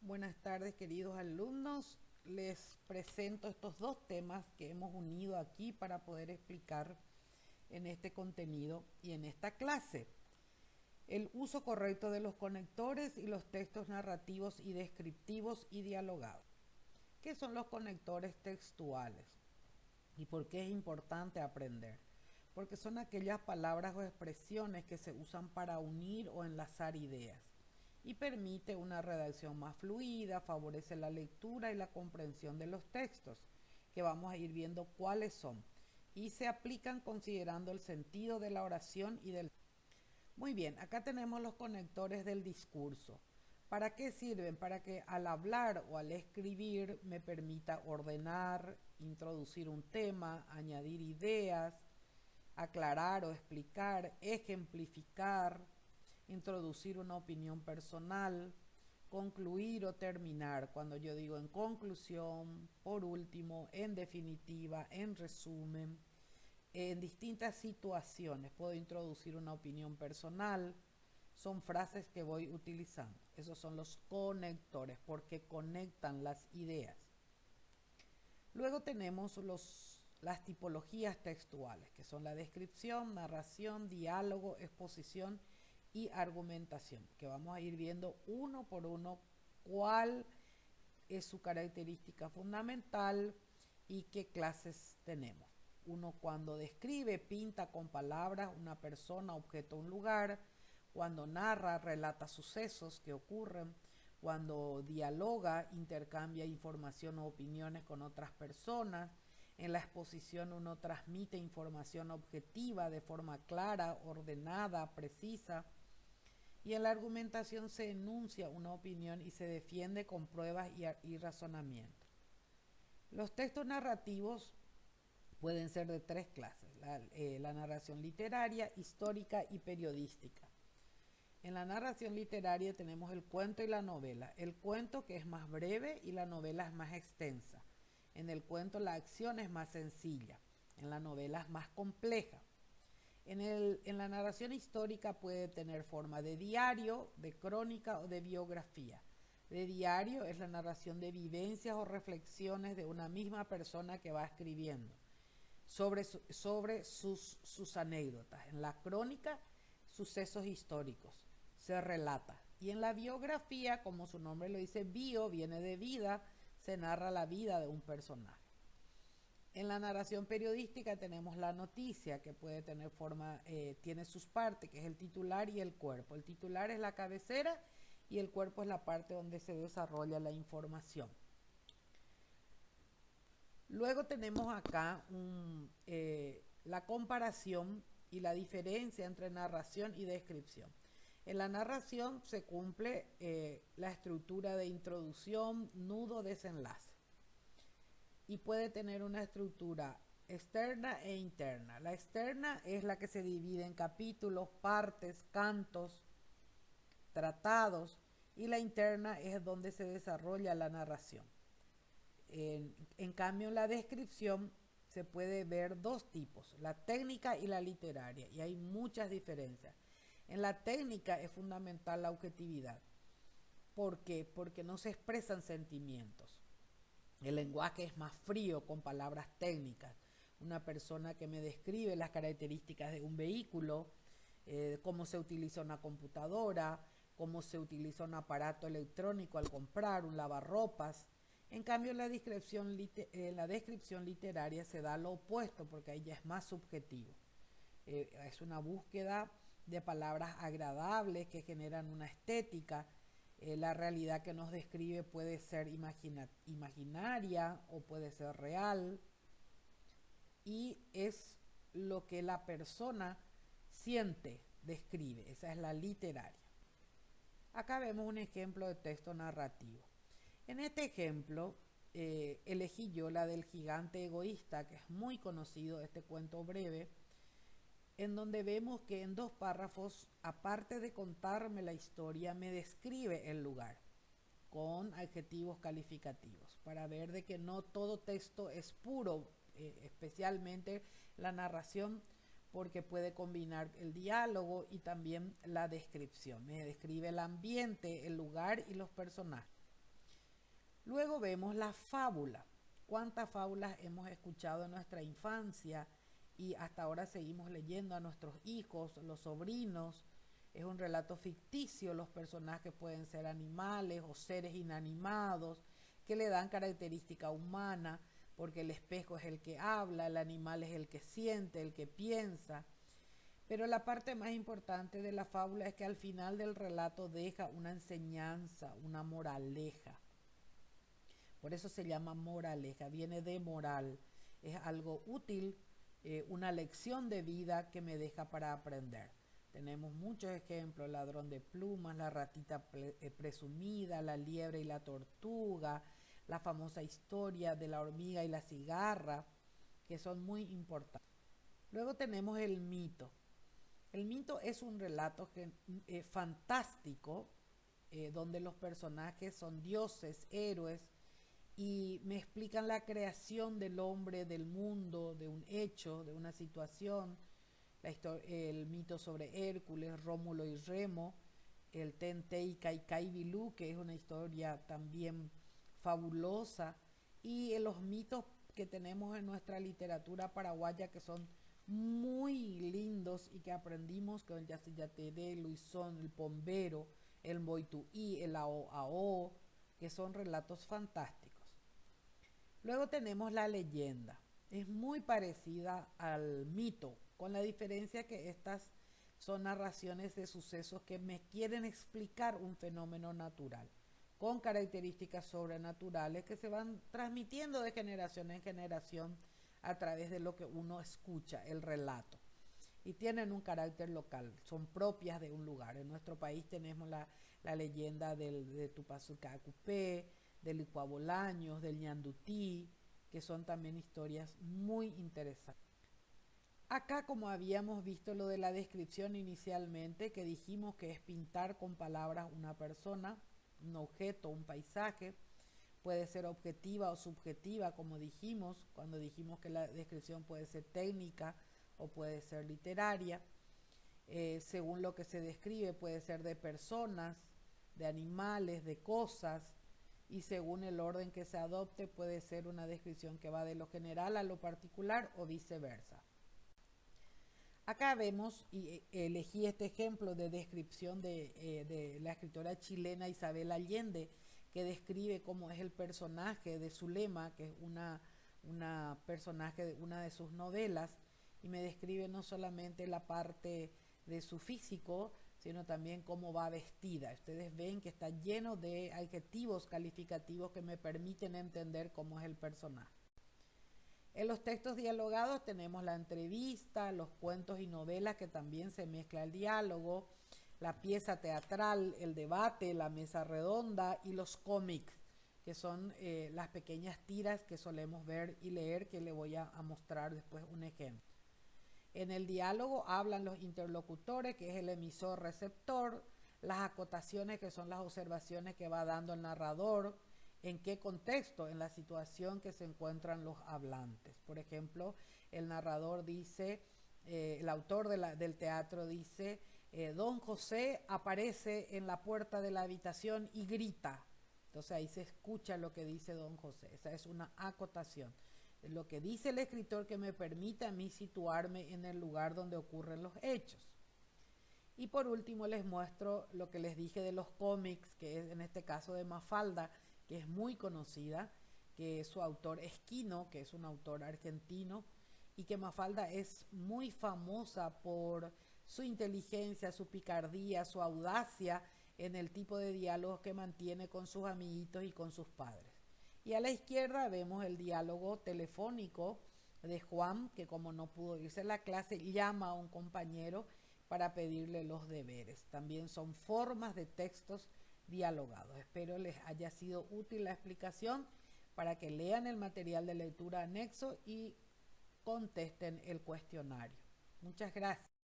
Buenas tardes, queridos alumnos. Les presento estos dos temas que hemos unido aquí para poder explicar en este contenido y en esta clase. El uso correcto de los conectores y los textos narrativos y descriptivos y dialogados. ¿Qué son los conectores textuales? ¿Y por qué es importante aprender? Porque son aquellas palabras o expresiones que se usan para unir o enlazar ideas y permite una redacción más fluida, favorece la lectura y la comprensión de los textos, que vamos a ir viendo cuáles son, y se aplican considerando el sentido de la oración y del... Muy bien, acá tenemos los conectores del discurso. ¿Para qué sirven? Para que al hablar o al escribir me permita ordenar, introducir un tema, añadir ideas, aclarar o explicar, ejemplificar, introducir una opinión personal, concluir o terminar. Cuando yo digo en conclusión, por último, en definitiva, en resumen, en distintas situaciones puedo introducir una opinión personal. Son frases que voy utilizando. Esos son los conectores porque conectan las ideas. Luego tenemos las tipologías textuales, que son la descripción, narración, diálogo, exposición y argumentación, que vamos a ir viendo uno por uno cuál es su característica fundamental y qué clases tenemos. Uno cuando describe, pinta con palabras una persona, objeto, un lugar. Cuando narra, relata sucesos que ocurren. Cuando dialoga, intercambia información o opiniones con otras personas. En la exposición uno transmite información objetiva de forma clara, ordenada, precisa. Y en la argumentación se enuncia una opinión y se defiende con pruebas y razonamiento. Los textos narrativos pueden ser de tres clases: la narración literaria, histórica y periodística. En la narración literaria tenemos el cuento y la novela. El cuento, que es más breve, y la novela es más extensa. En el cuento la acción es más sencilla, en la novela es más compleja. En la narración histórica puede tener forma de diario, de crónica o de biografía. De diario es la narración de vivencias o reflexiones de una misma persona que va escribiendo sobre sus anécdotas. En la crónica, sucesos históricos, se relata. Y en la biografía, como su nombre lo dice, bio viene de vida, se narra la vida de un personaje. En la narración periodística tenemos la noticia, que puede tener forma, tiene sus partes, que es el titular y el cuerpo. El titular es la cabecera y el cuerpo es la parte donde se desarrolla la información. Luego tenemos acá la comparación y la diferencia entre narración y descripción. En la narración se cumple la estructura de introducción, nudo, desenlace. Y puede tener una estructura externa e interna. La externa es la que se divide en capítulos, partes, cantos, tratados, y la interna es donde se desarrolla la narración. En cambio, en la descripción se puede ver dos tipos: la técnica y la literaria, y hay muchas diferencias. En la técnica es fundamental la objetividad. ¿Por qué? Porque no se expresan sentimientos. El lenguaje es más frío, con palabras técnicas. Una persona que me describe las características de un vehículo, cómo se utiliza una computadora, cómo se utiliza un aparato electrónico al comprar, un lavarropas. En cambio, en la descripción literaria se da lo opuesto, porque ahí ya es más subjetivo. Es una búsqueda de palabras agradables que generan una estética. La realidad que nos describe puede ser imaginaria o puede ser real, y es lo que la persona siente, describe. Esa es la literaria. Acá vemos un ejemplo de texto narrativo. En este ejemplo elegí yo la del gigante egoísta, que es muy conocido, este cuento breve, en donde vemos que en dos párrafos, aparte de contarme la historia, me describe el lugar con adjetivos calificativos, para ver de que no todo texto es puro, especialmente la narración, porque puede combinar el diálogo y también la descripción. Me describe el ambiente, el lugar y los personajes. Luego vemos la fábula. ¿Cuántas fábulas hemos escuchado en nuestra infancia y hasta ahora seguimos leyendo a nuestros hijos, los sobrinos? Es un relato ficticio, los personajes pueden ser animales o seres inanimados que le dan característica humana, porque el espejo es el que habla, el animal es el que siente, el que piensa. Pero la parte más importante de la fábula es que al final del relato deja una enseñanza, una moraleja. Por eso se llama moraleja, viene de moral. Es algo útil, una lección de vida que me deja para aprender. Tenemos muchos ejemplos: el ladrón de plumas, la ratita presumida, la liebre y la tortuga, la famosa historia de la hormiga y la cigarra, que son muy importantes. Luego tenemos el mito. El mito es un relato fantástico, donde los personajes son dioses, héroes, y me explican la creación del hombre, del mundo, de un hecho, de una situación. El mito sobre Hércules, Rómulo y Remo, el Tentei Kaikai Bilú, que es una historia también fabulosa, y los mitos que tenemos en nuestra literatura paraguaya, que son muy lindos y que aprendimos con el Yacyretá, el Luisón, el Pombero, el Moituí, el Ao, que son relatos fantásticos. Luego tenemos la leyenda. Es muy parecida al mito, con la diferencia que estas son narraciones de sucesos que me quieren explicar un fenómeno natural, con características sobrenaturales que se van transmitiendo de generación en generación a través de lo que uno escucha, el relato. Y tienen un carácter local, son propias de un lugar. En nuestro país tenemos la leyenda de Tupazukakupé, del Licuabolaños, del Ñandutí, que son también historias muy interesantes. Acá, como habíamos visto lo de la descripción inicialmente, que dijimos que es pintar con palabras una persona, un objeto, un paisaje, puede ser objetiva o subjetiva, como dijimos, cuando dijimos que la descripción puede ser técnica o puede ser literaria. Según lo que se describe, puede ser de personas, de animales, de cosas, y según el orden que se adopte puede ser una descripción que va de lo general a lo particular o viceversa. Acá vemos, y elegí este ejemplo de descripción de la escritora chilena Isabel Allende, que describe cómo es el personaje de Zulema, que es una personaje de una de sus novelas, y me describe no solamente la parte de su físico, sino también cómo va vestida. Ustedes ven que está lleno de adjetivos calificativos que me permiten entender cómo es el personaje. En los textos dialogados tenemos la entrevista, los cuentos y novelas, que también se mezcla el diálogo, la pieza teatral, el debate, la mesa redonda y los cómics, que son las pequeñas tiras que solemos ver y leer, que le voy a mostrar después un ejemplo. En el diálogo hablan los interlocutores, que es el emisor-receptor, las acotaciones, que son las observaciones que va dando el narrador, en qué contexto, en la situación que se encuentran los hablantes. Por ejemplo, el narrador dice, el autor del teatro dice, don José aparece en la puerta de la habitación y grita. Entonces ahí se escucha lo que dice don José. Esa es una acotación. Lo que dice el escritor, que me permite a mí situarme en el lugar donde ocurren los hechos. Y por último les muestro lo que les dije de los cómics, que es en este caso de Mafalda, que es muy conocida, que su autor es Quino, que es un autor argentino, y que Mafalda es muy famosa por su inteligencia, su picardía, su audacia en el tipo de diálogos que mantiene con sus amiguitos y con sus padres. Y a la izquierda vemos el diálogo telefónico de Juan, que como no pudo irse a la clase, llama a un compañero para pedirle los deberes. También son formas de textos dialogados. Espero les haya sido útil la explicación para que lean el material de lectura anexo y contesten el cuestionario. Muchas gracias.